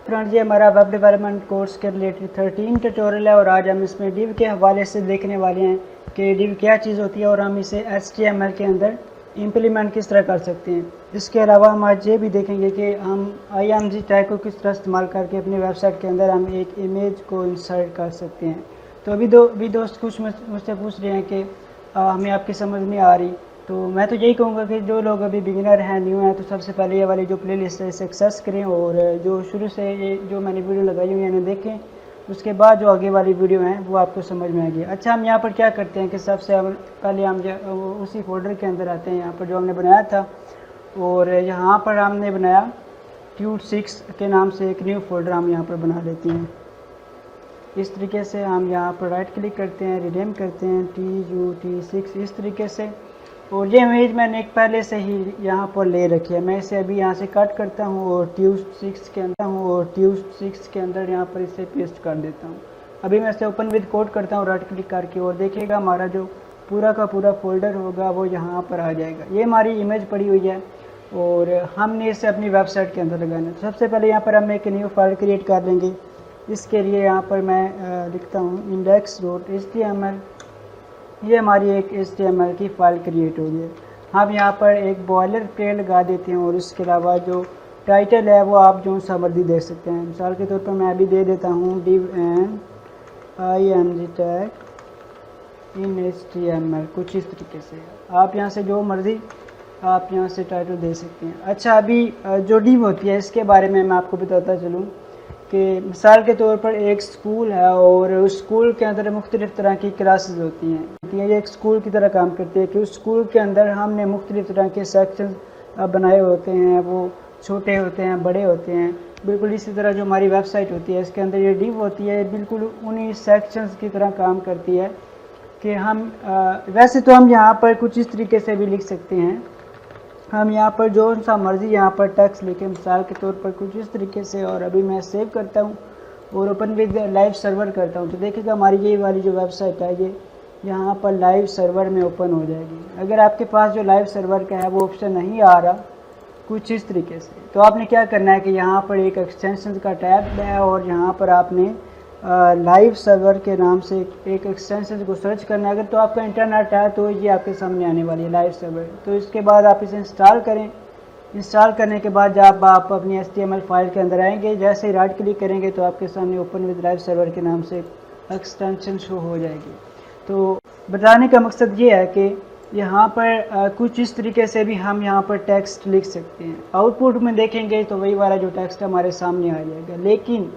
Friends, ये हमारा web development course के रिलेटेड 13 ट्यूटोरियल है और आज हम इसमें डिव के हवाले से देखने वाले हैं कि डिव क्या चीज़ होती है और हम इसे HTML के अंदर इम्प्लीमेंट किस तरह कर सकते हैं। इसके अलावा हम आज ये भी देखेंगे कि हम IMG टैग को किस तरह इस्तेमाल करके अपनी वेबसाइट के अंदर हम एक इमेज को इंसर्ट कर सकते हैं। तो अभी दोस्त कुछ मुझसे पूछ रहे हैं कि हमें आपकी समझ नहीं आ रही, तो मैं तो यही कहूँगा कि जो लोग अभी बिगिनर हैं, न्यू हैं, तो सबसे पहले ये वाली जो प्लेलिस्ट है इसे एक्सेस करें और जो शुरू से ये जो मैंने वीडियो लगाई हुई है इन्हें देखें। उसके बाद जो आगे वाली वीडियो हैं वो आपको समझ में आएगी। अच्छा, हम यहाँ पर क्या करते हैं कि सबसे पहले हम उसी फोल्डर के अंदर आते हैं, यहाँ पर जो हमने बनाया था, और यहाँ पर हमने बनाया Tut6 के नाम से एक न्यू फोल्डर हम यहाँ पर बना लेते हैं। इस तरीके से हम यहाँ पर राइट क्लिक करते हैं, रिनेम करते हैं Tut6 इस तरीके से। और ये इमेज मैंने एक पहले से ही यहाँ पर ले रखी है, मैं इसे अभी यहाँ से कट करता हूँ और Tut6 के अंदर यहाँ पर इसे पेस्ट कर देता हूँ। अभी मैं इसे ओपन विद कोड करता हूँ राइट क्लिक करके, और देखिएगा हमारा जो पूरा का पूरा फोल्डर होगा वो यहाँ पर आ जाएगा। ये हमारी इमेज पड़ी हुई है और हमने इसे अपनी वेबसाइट के अंदर लगाना है। तो सबसे पहले यहाँ पर हम एक न्यू फाइल क्रिएट कर लेंगे। इसके लिए यहाँ पर मैं लिखता हूँ index.html। ये हमारी एक HTML की फ़ाइल क्रिएट हो गई है। हम यहाँ पर एक बॉयलर प्लेट लगा देते हैं और इसके अलावा जो टाइटल है वो आप जो सा मर्जी दे सकते हैं। मिसाल के तौर पर मैं अभी दे देता हूँ div and img tag in HTML, कुछ इस तरीके से। आप यहाँ से जो मर्ज़ी आप यहाँ से टाइटल दे सकते हैं। अच्छा, अभी जो div होती है इसके बारे में मैं आपको बताता चलूँ कि मिसाल के तौर पर एक स्कूल है और उस स्कूल के अंदर मुख्तलिफ़ तरह की क्लासेस होती हैं। ये एक स्कूल की तरह काम करती है कि उस स्कूल के अंदर हमने मुख्तलिफ़ तरह के सेक्शन बनाए होते हैं, वो छोटे होते हैं, बड़े होते हैं। बिल्कुल इसी तरह जो हमारी वेबसाइट होती है इसके अंदर ये डिव होती है, बिल्कुल उन्हीं सेक्शंस की तरह काम करती है कि हम वैसे तो हम यहाँ पर कुछ इस तरीके से भी लिख सकते हैं। हम यहाँ पर जो सा मर्ज़ी यहाँ पर टेक्स्ट लिखें, मिसाल के तौर पर कुछ इस तरीके से। और अभी मैं सेव करता हूँ और ओपन विद लाइव सर्वर करता हूँ, तो देखिएगा हमारी ये वाली जो वेबसाइट है ये यहाँ पर लाइव सर्वर में ओपन हो जाएगी। अगर आपके पास जो लाइव सर्वर का है वो ऑप्शन नहीं आ रहा कुछ इस तरीके से, तो आपने क्या करना है कि यहाँ पर एक एक्सटेंशन का टैब है और यहाँ पर आपने लाइव सर्वर के नाम से एक एक्सटेंशन को सर्च करना है। अगर तो आपका इंटरनेट है तो ये आपके सामने आने वाली है लाइव सर्वर। तो इसके बाद आप इसे इंस्टॉल करें। इंस्टॉल करने के बाद जब आप अपनी HTML फाइल के अंदर आएंगे, जैसे ही राइट क्लिक करेंगे तो आपके सामने ओपन विद लाइव सर्वर के नाम से एक्सटेंशन शो हो जाएगी। तो बताने का मकसद ये है कि यहाँ पर कुछ इस तरीके से भी हम यहाँ पर टेक्स्ट लिख सकते हैं। आउटपुट में देखेंगे तो वही वाला जो टेक्स्ट हमारे सामने आ जाएगा, लेकिन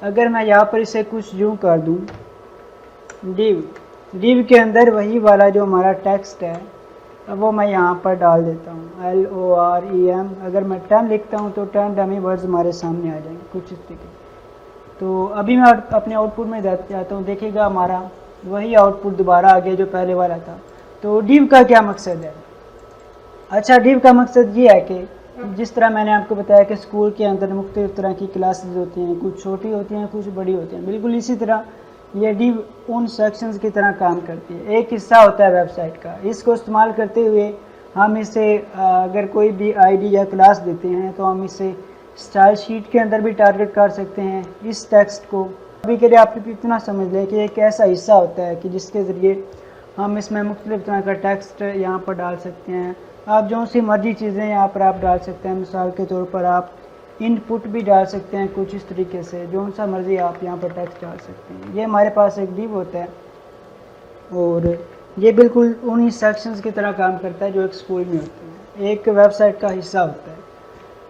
अगर मैं यहाँ पर इसे कुछ यूँ कर दूँ, डिव के अंदर वही वाला जो हमारा टेक्स्ट है वो मैं यहाँ पर डाल देता हूँ LOREM। अगर मैं 10 लिखता हूँ तो 10 डमी वर्ड्स हमारे सामने आ जाएंगे कुछ इस तरीके। तो अभी मैं अपने आउटपुट में जाता हूँ, देखिएगा हमारा वही आउटपुट दोबारा आ गया जो पहले वाला था। तो डिव का क्या मकसद है? अच्छा, डिव का मकसद ये है कि जिस तरह मैंने आपको बताया कि स्कूल के अंदर मुख्तलिफ़ तरह की क्लासेस होती हैं, कुछ छोटी होती हैं, कुछ बड़ी होती हैं, बिल्कुल इसी तरह ये डिव उन सेक्शंस की तरह काम करती है। एक हिस्सा होता है वेबसाइट का, इसको इस्तेमाल करते हुए हम इसे अगर कोई भी ID या क्लास देते हैं तो हम इसे स्टाइल शीट के अंदर भी टारगेट कर सकते हैं इस टेक्स्ट को। अभी के लिए आप इतना समझ लें कि एक ऐसा हिस्सा होता है कि जिसके ज़रिए हम इसमें मुख्तलिफ़ तरह का टेक्स्ट यहाँ पर डाल सकते हैं। आप जो सी मर्जी चीज़ें यहाँ पर आप डाल सकते हैं। मिसाल के तौर पर आप इनपुट भी डाल सकते हैं कुछ इस तरीके से, जो सा मर्जी आप यहाँ पर टेक्स्ट डाल सकते हैं। ये हमारे पास एक डिव होता है और ये बिल्कुल उन्हीं सेक्शंस की तरह काम करता है जो एक स्कूल में होते हैं, एक वेबसाइट का हिस्सा होता है।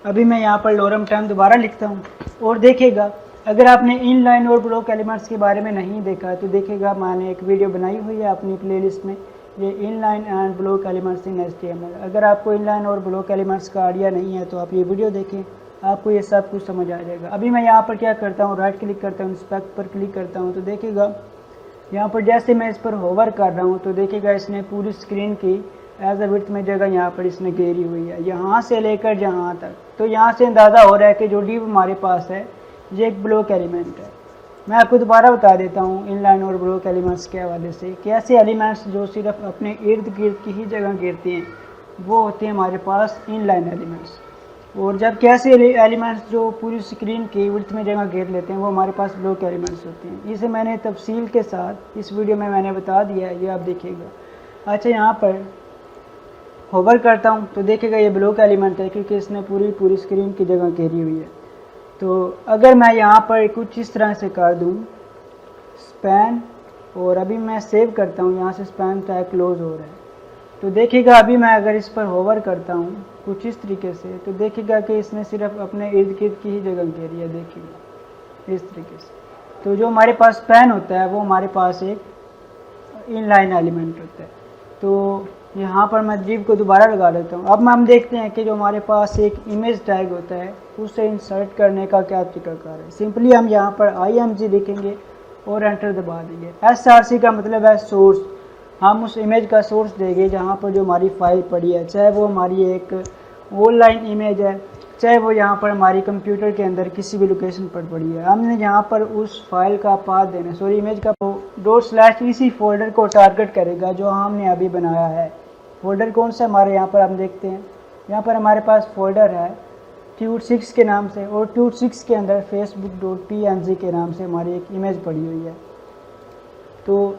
अभी मैं यहाँ पर लॉरम टर्म दोबारा लिखता हूँ और देखिएगा अगर आपने इनलाइन और ब्लॉक एलिमेंट्स के बारे में नहीं देखा तो देखिएगा मैंने एक वीडियो बनाई हुई है अपनी प्लेलिस्ट में, ये inline and block elements in HTML। अगर आपको इनलाइन और ब्लॉक एलिमेंट्स का आइडिया नहीं है तो आप ये वीडियो देखें, आपको ये सब कुछ समझ आ जाएगा। अभी मैं यहाँ पर क्या करता हूँ, राइट क्लिक करता हूँ, इंस्पेक्ट पर क्लिक करता हूँ, तो देखिएगा यहाँ पर जैसे मैं इस पर होवर कर रहा हूँ तो देखिएगा इसने पूरी स्क्रीन की एज अ विड्थ में जगह यहाँ पर इसने घेरी हुई है, यहाँ से लेकर जहाँ तक। तो यहाँ से अंदाज़ा हो रहा है कि जो डिव हमारे पास है ये एक ब्लॉक एलिमेंट है। मैं आपको दोबारा बता देता हूँ इनलाइन और ब्लॉक एलिमेंट्स के हवाले से कि ऐसे एलिमेंट्स जो सिर्फ अपने इर्द गिर्द की ही जगह घेरते हैं वो होते हैं हमारे पास इनलाइन एलिमेंट्स। और जब कैसे एलिमेंट्स जो पूरी स्क्रीन की विड्थ में जगह घेर लेते हैं वो हमारे पास ब्लॉक एलिमेंट्स होते हैं। इसे मैंने तफसील के साथ इस वीडियो में मैंने बता दिया है, ये आप देखिएगा। अच्छा, यहाँ पर होवर करता हूँ तो देखिएगा ये ब्लॉक एलिमेंट है क्योंकि इसने पूरी स्क्रीन की जगह घेरी हुई है। तो अगर मैं यहाँ पर कुछ इस तरह से कर दूँ स्पैन, और अभी मैं सेव करता हूँ, यहाँ से स्पैन टैग क्लोज हो रहा है, तो देखिएगा अभी मैं अगर इस पर होवर करता हूँ कुछ इस तरीके से तो देखिएगा कि इसने सिर्फ अपने इर्द गिर्द की ही जगह घेरी है, देखिएगा इस तरीके से। तो जो हमारे पास स्पैन होता है वो हमारे पास एक इनलाइन एलिमेंट होता है। तो यहाँ पर मैं div को दोबारा लगा देता हूँ। अब हम देखते हैं कि जो हमारे पास एक इमेज टैग होता है उसे इंसर्ट करने का क्या तरीकाकार है। सिंपली हम यहाँ पर img लिखेंगे और एंटर दबा देंगे। src का मतलब है सोर्स, हम उस इमेज का सोर्स देंगे जहाँ पर जो हमारी फाइल पड़ी है, चाहे वो हमारी एक ऑनलाइन इमेज है, चाहे वो यहाँ पर हमारी कंप्यूटर के अंदर किसी भी लोकेशन पर पड़ी है। हमने यहाँ पर उस फाइल का पाथ देना, सॉरी इमेज का ./इसी फोल्डर को टारगेट करेगा जो हमने अभी बनाया है। फोल्डर कौन सा हमारे यहाँ पर हम देखते हैं, यहाँ पर हमारे पास फोल्डर है tut6 के नाम से, और tut6 के अंदर facebook.png के नाम से हमारी एक इमेज पड़ी हुई है। तो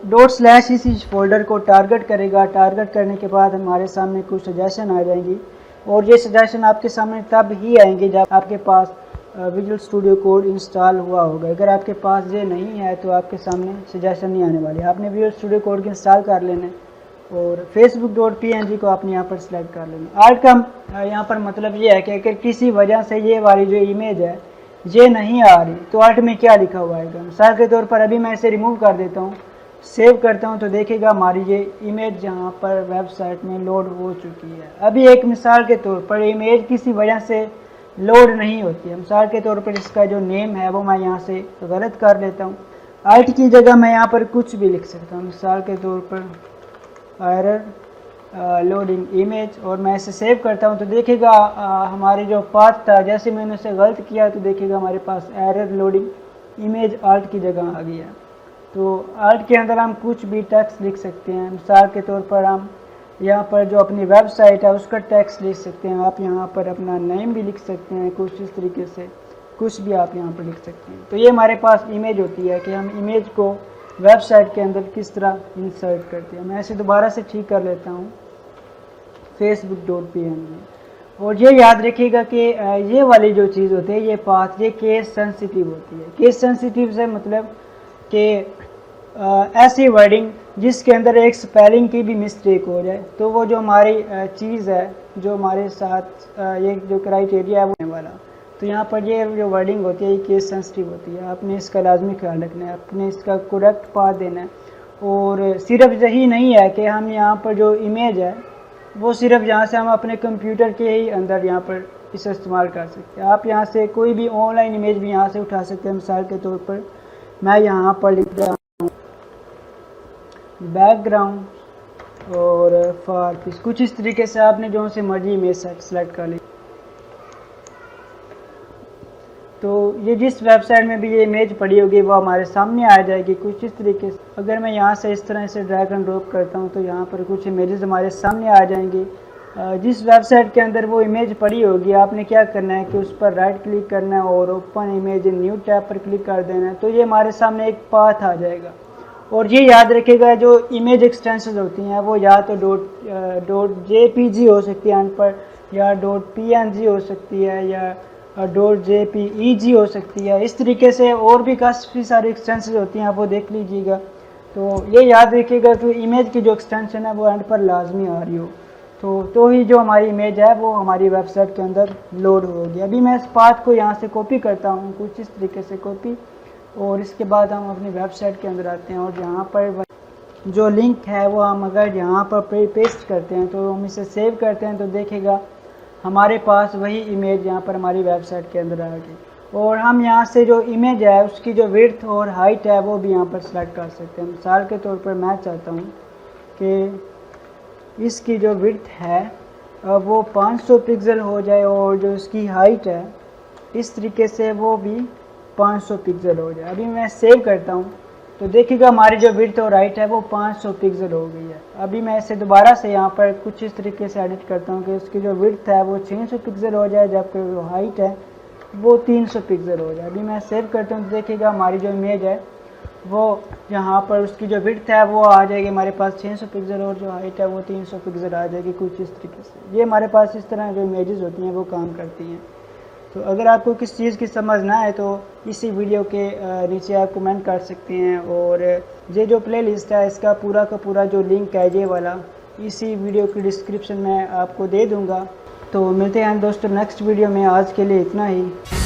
इसी फोल्डर को टारगेट करेगा। टारगेट करने के बाद हमारे सामने कुछ सजेशन आ जाएंगी, और ये सजेशन आपके सामने तब ही आएंगे जब आपके पास विजुअल स्टूडियो कोड इंस्टॉल हुआ होगा। अगर आपके पास ये नहीं है तो आपके सामने सजेशन नहीं आने वाले। आपने विजुअल स्टूडियो कोड को इंस्टॉल कर लेना है और facebook.png को आपने यहाँ पर सिलेक्ट कर लेना। आर्ट का यहाँ पर मतलब ये है कि अगर किसी वजह से ये वाली जो इमेज है ये नहीं आ रही तो आर्ट में क्या लिखा हुआ है। मिसाल के तौर पर अभी मैं इसे रिमूव कर देता हूँ, सेव करता हूँ, तो देखिएगा हमारी ये इमेज यहाँ पर वेबसाइट में लोड हो चुकी है। अभी एक मिसाल के तौर पर इमेज किसी वजह से लोड नहीं होती है। मिसाल के तौर पर इसका जो नेम है वो मैं यहाँ से गलत कर लेता हूँ। आर्ट की जगह मैं यहाँ पर कुछ भी लिख सकता हूँ, मिसाल के तौर पर एरर लोडिंग इमेज, और मैं इसे सेव करता हूँ तो देखिएगा हमारे जो पाथ था, जैसे मैंने उसे गलत किया तो देखिएगा हमारे पास एरर लोडिंग इमेज आर्ट की जगह आ गया। तो आर्ट के अंदर हम कुछ भी टेक्स्ट लिख सकते हैं। मिसाल के तौर पर हम यहाँ पर जो अपनी वेबसाइट है उसका टेक्स्ट लिख सकते हैं। आप यहाँ पर अपना नेम भी लिख सकते हैं, कुछ इस तरीके से कुछ भी आप यहाँ पर लिख सकते हैं। तो ये हमारे पास इमेज होती है कि हम इमेज को वेबसाइट के अंदर किस तरह इंसर्ट करते हैं। मैं इसे दोबारा से ठीक कर लेता हूँ facebook.png। और ये याद रखिएगा कि ये वाली जो चीज़ होती है, ये पाथ, ये केस सेंसिटिव होती है। केस सेंसिटिव से मतलब कि ऐसी वर्डिंग जिसके अंदर एक स्पेलिंग की भी मिस्टेक हो जाए तो वो जो हमारी चीज़ है, जो हमारे साथ ये जो क्राइटेरिया है वो होने वाला। तो यहाँ पर ये जो वर्डिंग होती है ये केस सेंसिटिव होती है, आपने इसका लाजमी ख्याल रखना है, आपने इसका करेक्ट पाथ देना है। और सिर्फ यही नहीं है कि हम यहाँ पर जो इमेज है वो सिर्फ यहाँ से हम अपने कंप्यूटर के ही अंदर यहाँ पर इसे इस्तेमाल कर सकते हैं। आप यहाँ से कोई भी ऑनलाइन इमेज भी यहाँ से उठा सकते हैं। मिसाल के तौर पर मैं यहाँ पर लिख रहा हूँ बैकग्राउंड और फॉर पीस, कुछ इस तरीके से आपने जो से मर्जी इमेज सेलेक्ट कर ली। तो ये जिस वेबसाइट में भी ये इमेज पड़ी होगी वो हमारे सामने आ जाएगी कुछ इस तरीके से। अगर मैं यहाँ से इस तरह से ड्रैग एंड ड्रॉप करता हूँ तो यहाँ पर कुछ इमेजेस हमारे सामने आ जाएंगी। जिस वेबसाइट के अंदर वो इमेज पड़ी होगी आपने क्या करना है कि उस पर राइट क्लिक करना है और ओपन इमेज न्यू टैब पर क्लिक कर देना है। तो ये हमारे सामने एक पाथ आ जाएगा। और ये याद रखिएगा जो इमेज एक्सटेंशन होती हैं वो या तो .jpg हो सकती है एंड पर, या .png हो सकती है, या .jpeg हो सकती है। इस तरीके से और भी काफ़ी सारी एक्सटेंशन होती हैं, आप वो देख लीजिएगा। तो ये याद रखिएगा कि इमेज की जो एक्सटेंशन है वो एंड पर लाजमी आ रही हो तो ही जो हमारी इमेज है वो हमारी वेबसाइट के अंदर लोड होगी। अभी मैं इस पाथ को यहाँ से कॉपी करता हूँ, कुछ इस तरीके से कॉपी, और इसके बाद हम अपनी वेबसाइट के अंदर आते हैं और यहाँ पर जो लिंक है वो हम अगर यहाँ पर पेस्ट करते हैं तो हम इसे सेव करते हैं तो देखेगा हमारे पास वही इमेज यहाँ पर हमारी वेबसाइट के अंदर आ गई। और हम यहाँ से जो इमेज है उसकी जो विड्थ और हाइट है वो भी यहाँ पर सेलेक्ट कर सकते हैं। मिसाल के तौर पर मैं चाहता हूँ कि इसकी जो विड्थ है वो 500 पिक्सल हो जाए और जो इसकी हाइट है इस तरीके से वो भी 500 पिक्सल हो जाए। अभी मैं सेव करता हूँ तो देखिएगा हमारी जो विड्थ और हाइट है वो 500 पिक्सल हो गई है। अभी मैं इसे दोबारा से यहाँ पर कुछ इस तरीके से एडिट करता हूँ कि उसकी जो विड्थ है वो 600 पिक्सल हो जाए, जबकि जो हाइट है वो 300 पिक्सल हो जाए। अभी मैं सेव करता हूँ तो देखिएगा हमारी जो इमेज है वो यहाँ पर उसकी जो विड्थ है वो आ जाएगी हमारे पास 600 पिक्सल और जो हाइट है वो 300 पिक्सल आ जाएगी, कुछ इस तरीके से। ये हमारे पास इस तरह जो इमेजेस होती हैं वो काम करती हैं। तो अगर आपको किस चीज़ की समझ ना आए तो इसी वीडियो के नीचे आप कमेंट कर सकते हैं, और ये जो प्लेलिस्ट है इसका पूरा का पूरा जो लिंक है ये वाला इसी वीडियो की डिस्क्रिप्शन में आपको दे दूँगा। तो मिलते हैं दोस्तों नेक्स्ट वीडियो में, आज के लिए इतना ही।